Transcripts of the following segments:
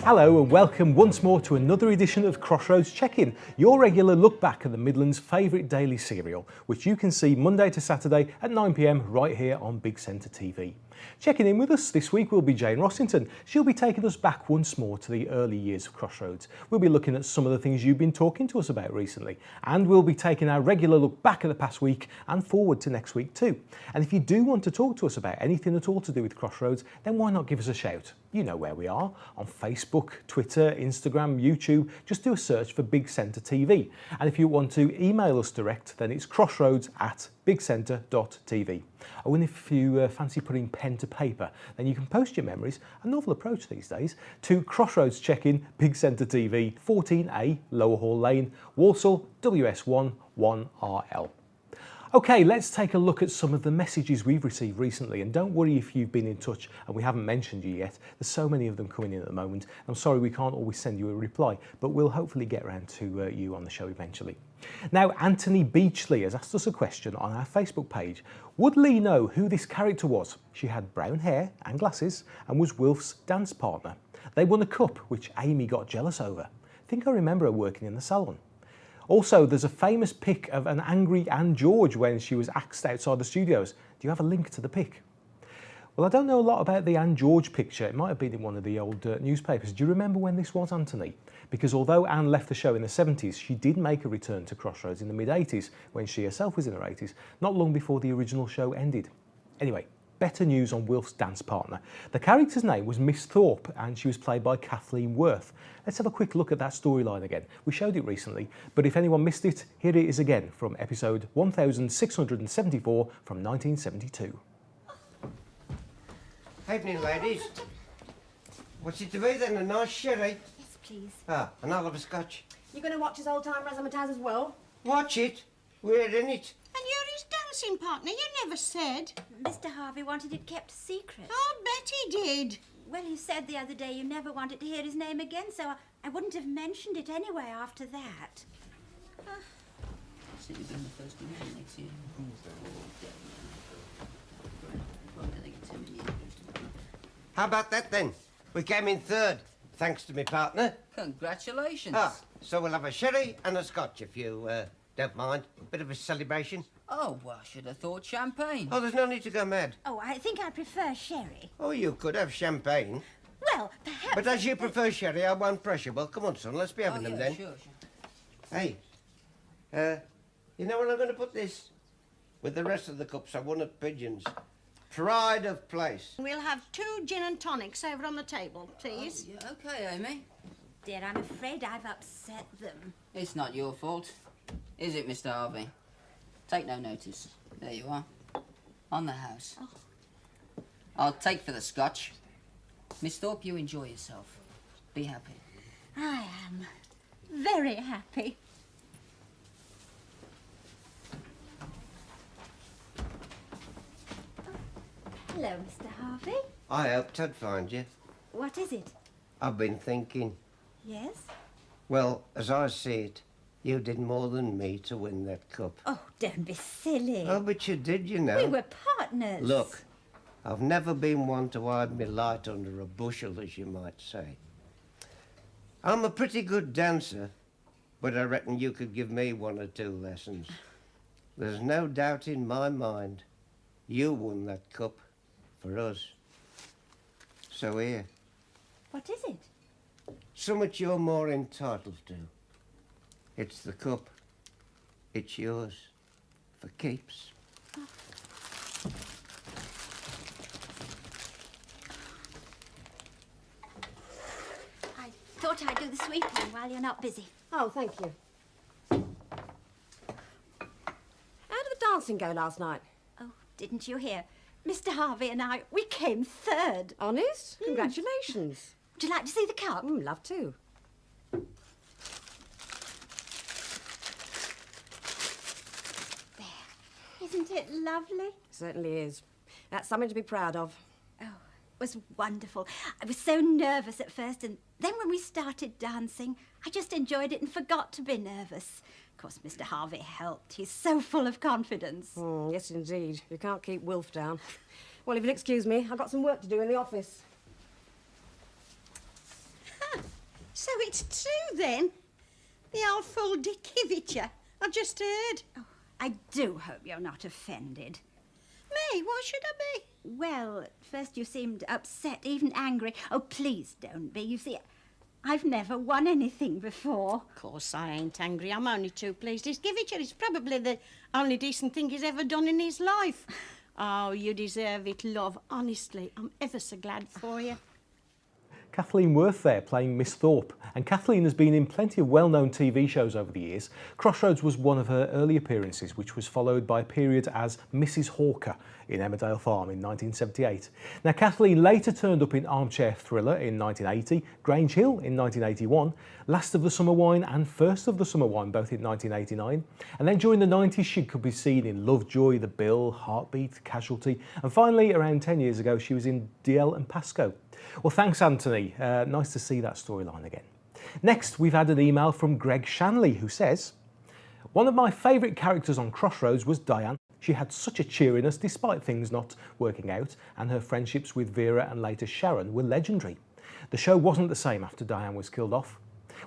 Hello and welcome once more to another edition of Crossroads Check-In, your regular look back at the Midlands' favourite daily serial, which you can see Monday to Saturday at 9 p.m. right here on Big Centre TV. Checking in with us this week will be Jane Rossington. She'll be taking us back once more to the early years of Crossroads. We'll be looking at some of the things you've been talking to us about recently, and we'll be taking our regular look back at the past week and forward to next week too. And if you do want to talk to us about anything at all to do with Crossroads, then why not give us a shout? You know where we are, on Facebook, Twitter, Instagram, YouTube. Just do a search for Big Centre TV. And if you want to email us direct, then it's crossroads@bigcentre.tv. Oh, and if you fancy putting pen to paper, then you can post your memories, a novel approach these days, to Crossroads Check-In, Big Centre TV, 14A, Lower Hall Lane, Walsall, WS1 1RL. Okay, let's take a look at some of the messages we've received recently, and don't worry if you've been in touch and we haven't mentioned you yet. There's so many of them coming in at the moment. I'm sorry we can't always send you a reply, but we'll hopefully get around to you on the show eventually. Now, Anthony Beachley has asked us a question on our Facebook page. Would Lee know who this character was? She had brown hair and glasses and was Wilf's dance partner. They won a cup, which Amy got jealous over. I think I remember her working in the salon. Also, there's a famous pic of an angry Anne George when she was axed outside the studios. Do you have a link to the pic? Well, I don't know a lot about the Anne George picture. It might have been in one of the old newspapers. Do you remember when this was, Anthony? Because although Anne left the show in the 70s, she did make a return to Crossroads in the mid-80s when she herself was in her 80s, not long before the original show ended. Anyway, better news on Wilf's dance partner. The character's name was Miss Thorpe and she was played by Kathleen Worth. Let's have a quick look at that storyline again. We showed it recently, but if anyone missed it, here it is again from episode 1674 from 1972. Evening, ladies. What's it to be then? A nice sherry? Yes, please. Ah, and I'll have a scotch. You going to watch his old-time razzmatazz as well? Watch it? We're in it. And you're his dancing partner, you never said. Mr. Harvey wanted it kept secret. I'll bet he did. Well, you said the other day you never wanted to hear his name again, so I wouldn't have mentioned it anyway after that. So you've been the first division next year. How about that then? We came in third, thanks to my partner. Congratulations. Ah, so we'll have a sherry and a scotch if you don't mind. Bit of a celebration. Oh, well, I should have thought champagne. Oh, there's no need to go mad. Oh, I think I prefer sherry. Oh, you could have champagne. Well, perhaps... But as you prefer sherry, I won't pressure. Well, come on, son, let's be having them then. Sure. Hey, you know where I'm going to put this? With the rest of the cups I won at Pigeons. Pride of place. We'll have 2 gin and tonics over on the table, please. Oh, yeah, okay, Amy. Dear, I'm afraid I've upset them. It's not your fault, is it, Mr. Harvey? Take no notice. There you are. On the house. Oh. I'll take for the scotch. Miss Thorpe, you enjoy yourself. Be happy. I am very happy. Hello, Mr. Harvey. I hoped I'd find you. What is it? I've been thinking. Yes? Well, as I see it, you did more than me to win that cup. Oh, don't be silly. Oh, but you did, you know. We were partners. Look, I've never been one to hide my light under a bushel, as you might say. I'm a pretty good dancer, but I reckon you could give me 1 or 2 lessons. There's no doubt in my mind you won that cup for us. So here, What is it? something you're more entitled to. It's the cup. It's yours for keeps. I thought I'd do the sweeping while you're not busy. Oh, thank you. How did the dancing go last night? Oh, didn't you hear? Mr. Harvey and I, we came third. Honest? Congratulations. Would you like to see the cup? Love to. Isn't it lovely? Certainly is. That's something to be proud of. Oh, it was wonderful. I was so nervous at first, and then when we started dancing, I just enjoyed it and forgot to be nervous. Of course, Mr. Harvey helped. He's so full of confidence. Yes, indeed. You can't keep Wilf down. Well, if you'll excuse me, I've got some work to do in the office. So it's true then? The old fool Dickivicher. I just heard. Oh, I do hope you're not offended. Me? Why should I be? Well, at first you seemed upset, even angry. Oh, please don't be. You see, I've never won anything before. Of course I ain't angry. I'm only too pleased. Dickivicher is probably the only decent thing he's ever done in his life. Oh, you deserve it, love. Honestly, I'm ever so glad for you. Kathleen Worth there playing Miss Thorpe, and Kathleen has been in plenty of well-known TV shows over the years. Crossroads was one of her early appearances, which was followed by a period as Mrs Hawker in Emmerdale Farm in 1978. Now, Kathleen later turned up in Armchair Thriller in 1980, Grange Hill in 1981, Last of the Summer Wine and First of the Summer Wine both in 1989, and then during the 90s she could be seen in Lovejoy, The Bill, Heartbeat, Casualty, and finally around 10 years ago she was in DL and Pasco. Well, thanks, Anthony. Nice to see that storyline again. Next, we've had an email from Greg Shanley, who says, "One of my favourite characters on Crossroads was Diane. She had such a cheeriness despite things not working out, and her friendships with Vera and later Sharon were legendary. The show wasn't the same after Diane was killed off.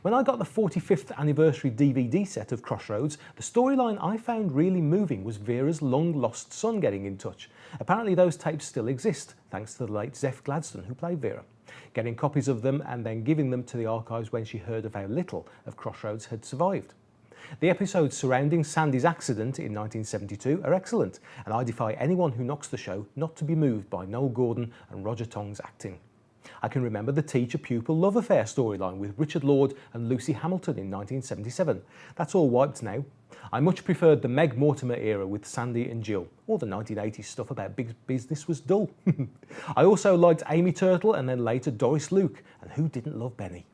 When I got the 45th anniversary DVD set of Crossroads, the storyline I found really moving was Vera's long-lost son getting in touch. Apparently those tapes still exist, thanks to the late Zeph Gladstone, who played Vera. Getting copies of them and then giving them to the archives when she heard of how little of Crossroads had survived. The episodes surrounding Sandy's accident in 1972 are excellent, and I defy anyone who knocks the show not to be moved by Noel Gordon and Roger Tong's acting. I can remember the teacher-pupil love affair storyline with Richard Lord and Lucy Hamilton in 1977. That's all wiped now. I much preferred the Meg Mortimer era with Sandy and Jill. All the 1980s stuff about big business was dull. I also liked Amy Turtle and then later Doris Luke, and who didn't love Benny?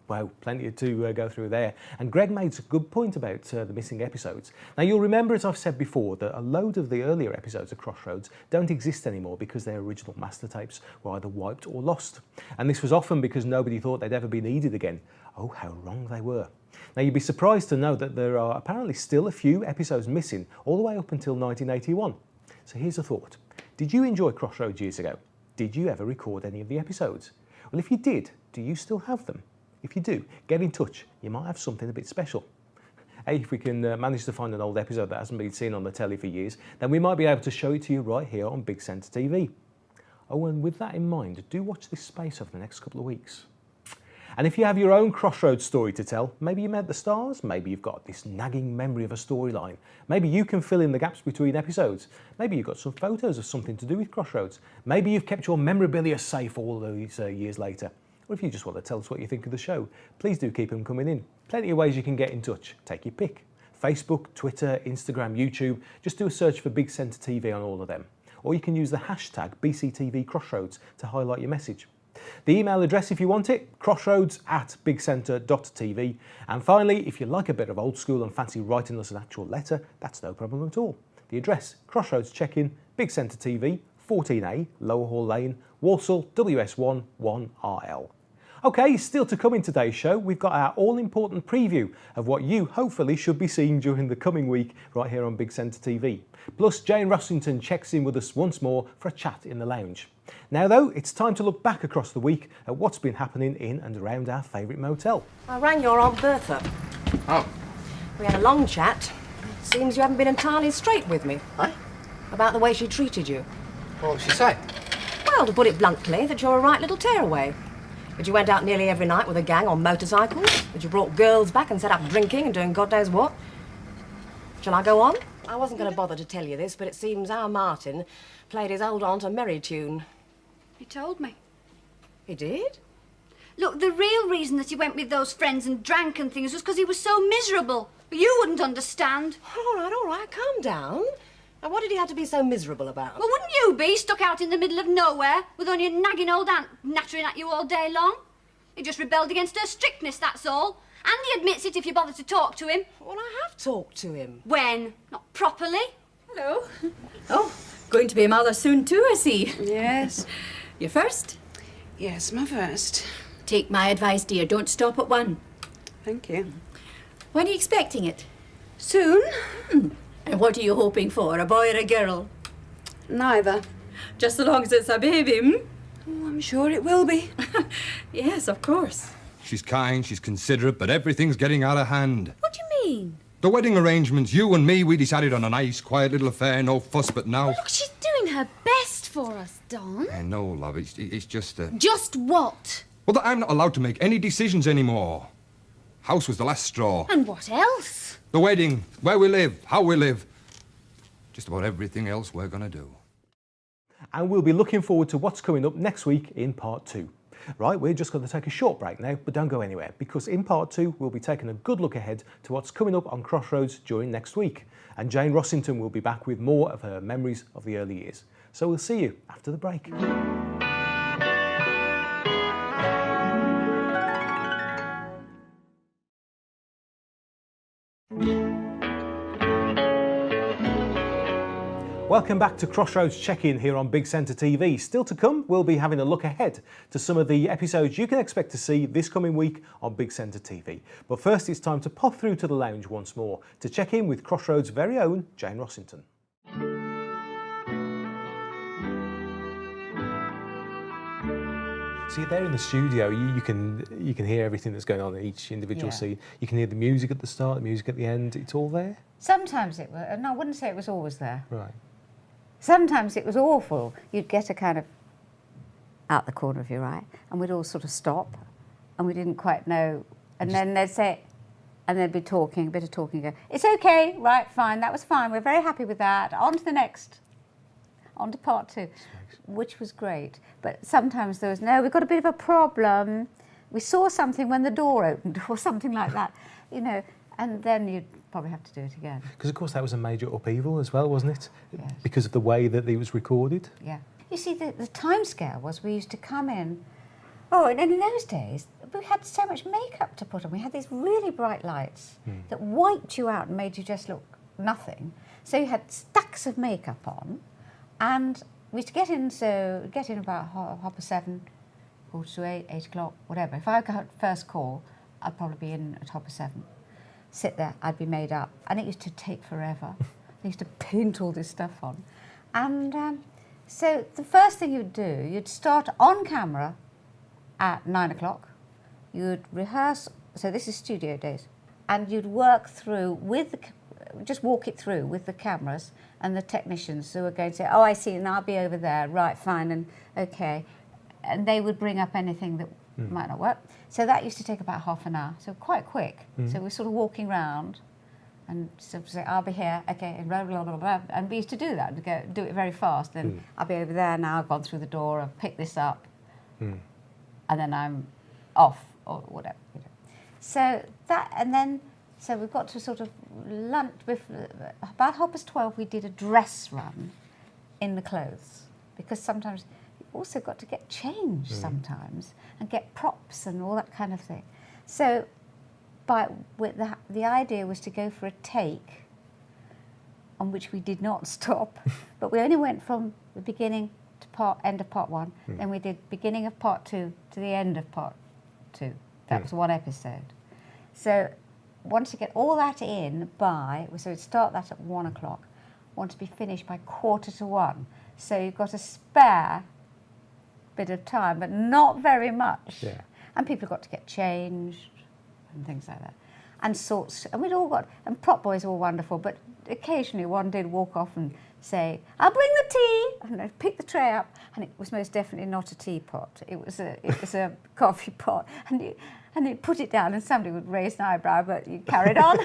Wow, plenty to go through there. And Greg made a good point about the missing episodes. Now, you'll remember, as I've said before, that a load of the earlier episodes of Crossroads don't exist anymore because their original master tapes were either wiped or lost. And this was often because nobody thought they'd ever be needed again. Oh, how wrong they were. Now, you'd be surprised to know that there are apparently still a few episodes missing all the way up until 1981. So here's a thought. Did you enjoy Crossroads years ago? Did you ever record any of the episodes? Well, if you did, do you still have them? If you do, get in touch. You might have something a bit special. Hey, if we can manage to find an old episode that hasn't been seen on the telly for years, then we might be able to show it to you right here on Big Centre TV. Oh, and with that in mind, do watch this space over the next couple of weeks. And if you have your own Crossroads story to tell, maybe you met the stars, maybe you've got this nagging memory of a storyline, maybe you can fill in the gaps between episodes, maybe you've got some photos of something to do with Crossroads, maybe you've kept your memorabilia safe all these years later. Or if you just want to tell us what you think of the show, please do keep them coming in. Plenty of ways you can get in touch. Take your pick. Facebook, Twitter, Instagram, YouTube. Just do a search for Big Centre TV on all of them. Or you can use the hashtag BCTV Crossroads to highlight your message. The email address, if you want it, crossroads@bigcentre.tv. And finally, if you like a bit of old school and fancy writing us an actual letter, that's no problem at all. The address, Crossroads Check-in, Big Centre TV, 14A, Lower Hall Lane, Walsall, WS1 1RL. OK, still to come in today's show, we've got our all-important preview of what you hopefully should be seeing during the coming week right here on Big Centre TV. Plus, Jane Rossington checks in with us once more for a chat in the lounge. Now though, it's time to look back across the week at what's been happening in and around our favourite motel. I rang your Aunt Bertha. Oh. We had a long chat. Seems you haven't been entirely straight with me. Eh? About the way she treated you. What did she say? Well, to put it bluntly, that you're a right little tearaway. That you went out nearly every night with a gang on motorcycles. That you brought girls back and set up drinking and doing God knows what. Shall I go on? I wasn't going to bother to tell you this, but it seems our Martin played his old aunt a merry tune. He told me. He did? Look, the real reason that he went with those friends and drank and things was because he was so miserable. But you wouldn't understand. All right, calm down. Now, what did he have to be so miserable about? Well, wouldn't you be stuck out in the middle of nowhere with only a nagging old aunt nattering at you all day long? He just rebelled against her strictness, that's all. And he admits it if you bother to talk to him. Well, I have talked to him. When? Not properly. Hello. Oh, going to be a mother soon too, I see. Yes. You first? Yes, my first. Take my advice, dear. Don't stop at one. Thank you. When are you expecting it? Soon? And what are you hoping for, a boy or a girl? Neither. Just so long as it's a baby, hmm? Oh, I'm sure it will be. Yes, of course. She's kind, she's considerate, but everything's getting out of hand. What do you mean? The wedding arrangements, you and me, we decided on a nice, quiet little affair, no fuss, but now... Look, she's doing her best for us, Don. I know, love, it's just... Just what? Well, that I'm not allowed to make any decisions anymore. House was the last straw. And what else? The wedding, where we live, how we live. Just about everything else we're going to do. And we'll be looking forward to what's coming up next week in part 2. Right, we're just going to take a short break now, but don't go anywhere, because in part 2 we'll be taking a good look ahead to what's coming up on Crossroads during next week. And Jane Rossington will be back with more of her memories of the early years. So we'll see you after the break. Welcome back to Crossroads Check-In here on Big Centre TV. Still to come, we'll be having a look ahead to some of the episodes you can expect to see this coming week on Big Centre TV. But first it's time to pop through to the lounge once more to check in with Crossroads' very own Jane Rossington. So you're there in the studio, you can hear everything that's going on in each individual scene. You can hear the music at the start, the music at the end, it's all there? Sometimes it was, no, I wouldn't say it was always there. Right. Sometimes it was awful. You'd get a kind of out the corner of your eye, and we'd all sort of stop, and we didn't quite know. And then they'd say, and they'd be talking, a bit of talking, go, it's okay, right, fine, that was fine, we're very happy with that, on to the next, on to part 2, which was great. But sometimes there was, no, we've got a bit of a problem, we saw something when the door opened, or something like that, you know, and then you'd probably have to do it again. Because of course that was a major upheaval as well, wasn't it? Yes. Because of the way that it was recorded. Yeah. You see, the time scale was we used to come in, oh, and in those days, we had so much makeup to put on. We had these really bright lights that wiped you out and made you just look nothing. So you had stacks of makeup on, and we used to get in about 7:30, 7:45, 8 o'clock, whatever. If I got first call, I'd probably be in at 7:30. Sit there, I'd be made up, and it used to take forever. They used to paint all this stuff on. And so the first thing you'd do, you'd start on camera at 9 o'clock, you'd rehearse, so this is studio days, and you'd work through with just walk it through with the cameras and the technicians who are going to say, oh, I see, and I'll be over there, right, fine, and okay. And they would bring up anything that might not work. So that used to take about half an hour, so quite quick. So we're sort of walking around and sort of say, I'll be here, okay, and blah, blah, blah, blah. And we used to do that, do it very fast. And I'll be over there now, I've gone through the door, I've picked this up, and then I'm off, or whatever. You know. So that, and then, so we've got to sort of lunch, about 12:30 we did a dress run in the clothes, because sometimes you've also got to get changed sometimes, and get props and all that kind of thing. So the idea was to go for a take on which we did not stop, but we only went from the beginning to end of part 1, then we did beginning of part 2 to the end of part 2. That was one episode. So wanted to get all that in by, so we'd start that at 1 o'clock, want to be finished by 1:45. So you've got a spare bit of time, but not very much. Yeah. And people got to get changed and things like that. And sorts, and we'd all got, and prop boys were wonderful, but occasionally one did walk off and say, I'll bring the tea, and I'd pick the tray up, and it was most definitely not a teapot. It was a coffee pot, and you'd put it down, and somebody would raise an eyebrow, but you carried on.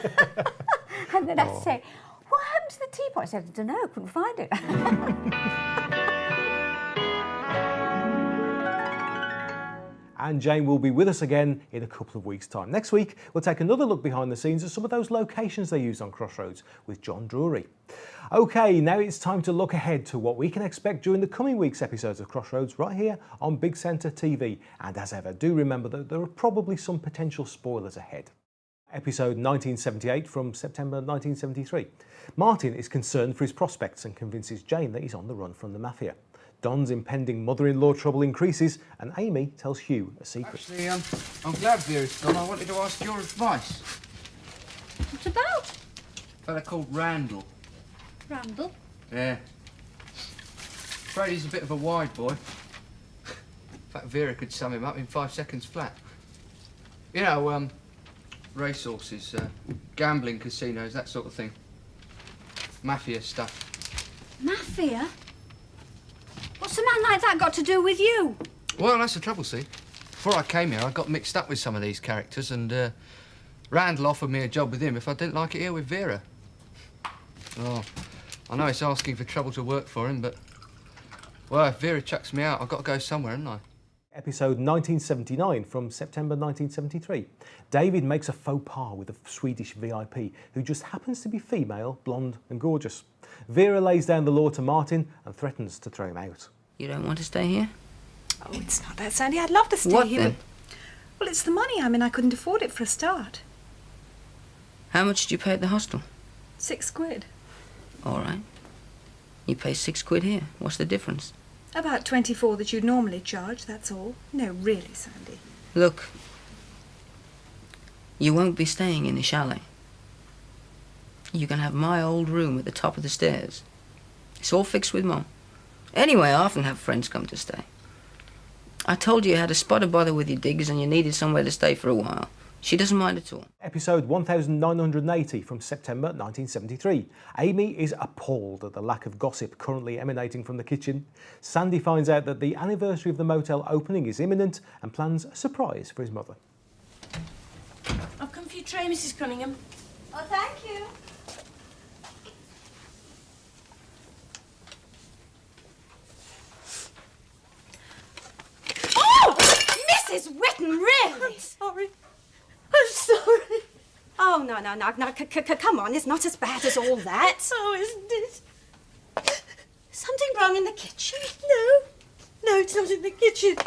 And then I'd say, what happened to the teapot? I said, I don't know, couldn't find it. And Jane will be with us again in a couple of weeks' time. Next week, we'll take another look behind the scenes at some of those locations they used on Crossroads with John Drury. OK, now it's time to look ahead to what we can expect during the coming week's episodes of Crossroads right here on Big Centre TV. And as ever, do remember that there are probably some potential spoilers ahead. Episode 1978 from September 1973. Martin is concerned for his prospects and convinces Jane that he's on the run from the mafia. Don's impending mother-in-law trouble increases, and Amy tells Hugh a secret. Actually, I'm glad Vera's gone. I wanted to ask your advice. What about? A fella called Randall. Randall? Yeah. Afraid he's a bit of a wide boy. In fact, Vera could sum him up in 5 seconds flat. You know, racehorses, gambling casinos, that sort of thing. Mafia stuff. Mafia? What's a man like that got to do with you? Well, that's the trouble, see. Before I came here, I got mixed up with some of these characters, and Randall offered me a job with him if I didn't like it here with Vera. Oh, I know it's asking for trouble to work for him, but, well, if Vera chucks me out, I've got to go somewhere, haven't I? Episode 1979 from September 1973. David makes a faux pas with a Swedish VIP who just happens to be female, blonde and gorgeous. Vera lays down the law to Martin and threatens to throw him out. You don't want to stay here? Oh, it's not that, Sandy. I'd love to stay What here, then? but... Well, it's the money. I mean, I couldn't afford it for a start. How much did you pay at the hostel? £6. All right. You pay £6 here. What's the difference? About 24 that you'd normally charge, that's all. No, really, Sandy. Look, you won't be staying in the chalet. You can have my old room at the top of the stairs. It's all fixed with Mum. Anyway, I often have friends come to stay. I told you had a spot of bother with your diggers and you needed somewhere to stay for a while. She doesn't mind at all. Episode 1980 from September 1973. Amy is appalled at the lack of gossip currently emanating from the kitchen. Sandy finds out that the anniversary of the motel opening is imminent and plans a surprise for his mother. I've come for your tray, Mrs. Cunningham. Oh, thank you. Oh! Mrs. Whitten, really? I'm sorry. I'm sorry. Oh, no, come on. It's not as bad as all that. Oh, isn't it? Something wrong in the kitchen? No, it's not in the kitchen.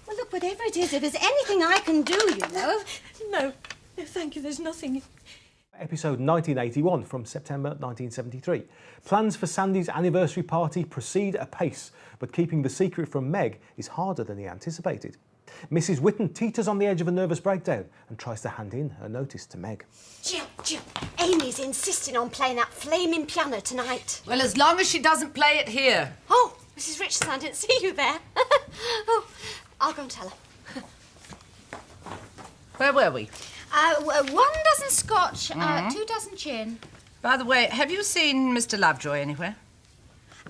Well, look, whatever it is, if there's anything I can do, you know. No, thank you, there's nothing. Episode 1981 from September 1973. Plans for Sandy's anniversary party proceed apace, but keeping the secret from Meg is harder than he anticipated. Mrs. Whitten teeters on the edge of a nervous breakdown and tries to hand in her notice to Meg. Jill, Amy's insisting on playing that flaming piano tonight. Well, as long as she doesn't play it here. Oh, Mrs. Richardson, I didn't see you there. Oh, I'll go and tell her. Where were we? 1 dozen scotch, 2 dozen gin. By the way, have you seen Mr. Lovejoy anywhere?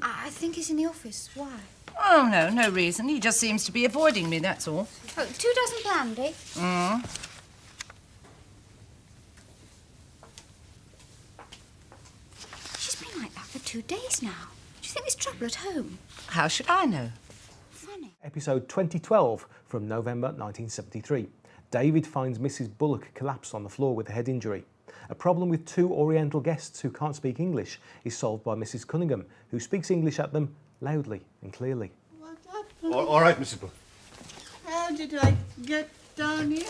I think he's in the office. Why? Oh, no reason. He just seems to be avoiding me, that's all. Oh, 2 dozen brandy. She's been like that for 2 days now. Do you think there's trouble at home? How should I know? Funny. Episode 2012 from November 1973. David finds Mrs. Bullock collapsed on the floor with a head injury. A problem with 2 Oriental guests who can't speak English is solved by Mrs. Cunningham, who speaks English at them loudly and clearly. What happened? All right, Mrs. Bullock. How did I get down here?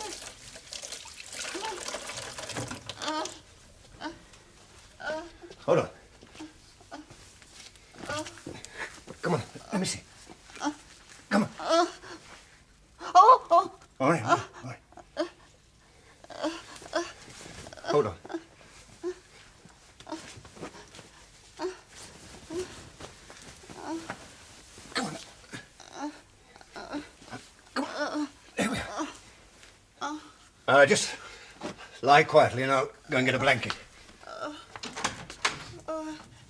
Hold on. Come on, let me see. Come on. All right, all right. Hold on. Come on. Come on. There we are. Just lie quietly and I'll go and get a blanket.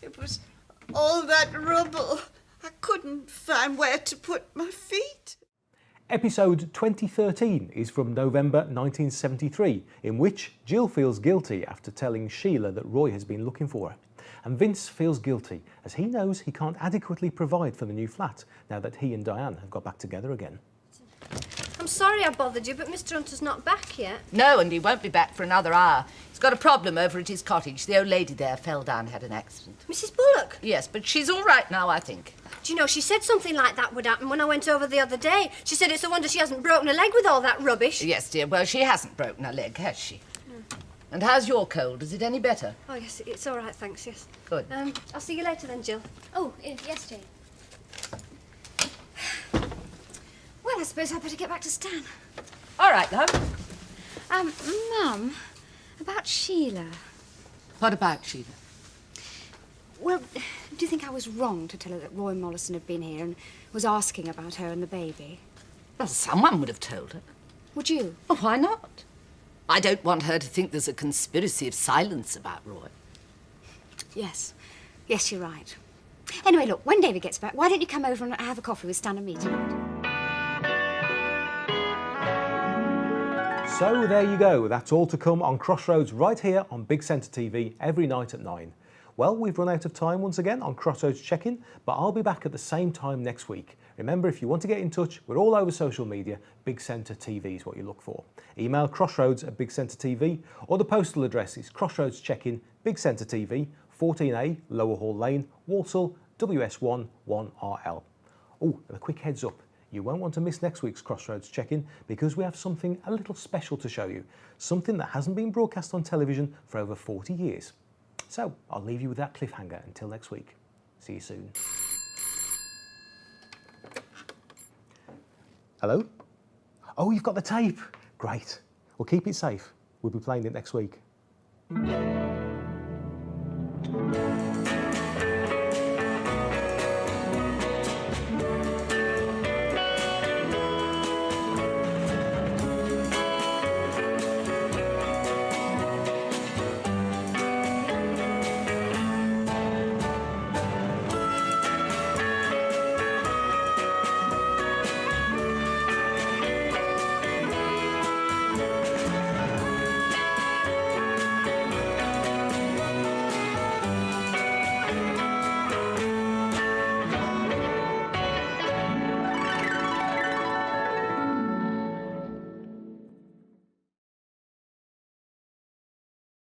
It was all that rubble. I couldn't find where to put my feet. Episode 2013 is from November 1973, in which Jill feels guilty after telling Sheila that Roy has been looking for her. And Vince feels guilty as he knows he can't adequately provide for the new flat now that he and Diane have got back together again. I'm sorry I bothered you, but Mr. Hunter's not back yet. No, and he won't be back for another hour. He's got a problem over at his cottage. The old lady there fell down and had an accident. Mrs. Bullock? Yes, but she's all right now, I think. Do you know, she said something like that would happen when I went over the other day. She said it's a wonder she hasn't broken her leg with all that rubbish. Yes, dear. Well, she hasn't broken her leg, has she? No. And how's your cold? Is it any better? Oh, yes, it's all right, thanks, yes. Good. I'll see you later then, Jill. Oh, yes, Jane. Well, I suppose I'd better get back to Stan. All right, love. Mum, about Sheila. What about Sheila? Well, do you think I was wrong to tell her that Roy Mollison had been here and was asking about her and the baby? Well, someone would have told her. Would you? Oh, why not? I don't want her to think there's a conspiracy of silence about Roy. Yes. Yes, you're right. Anyway, look, when David gets back, why don't you come over and have a coffee with Stan and me tonight? So there you go, that's all to come on Crossroads right here on Big Centre TV every night at 9. Well, we've run out of time once again on Crossroads Check-In, but I'll be back at the same time next week. Remember, if you want to get in touch, we're all over social media. Big Centre TV is what you look for. Email crossroads@Big Centre TV, or the postal address is Crossroads Check-In, Big Centre TV, 14A, Lower Hall Lane, Walsall, WS1 1RL. Oh, and a quick heads up. You won't want to miss next week's Crossroads Check-In because we have something a little special to show you. Something that hasn't been broadcast on television for over 40 years. So, I'll leave you with that cliffhanger until next week. See you soon. Hello? Oh, you've got the tape. Great. Well, keep it safe. We'll be playing it next week.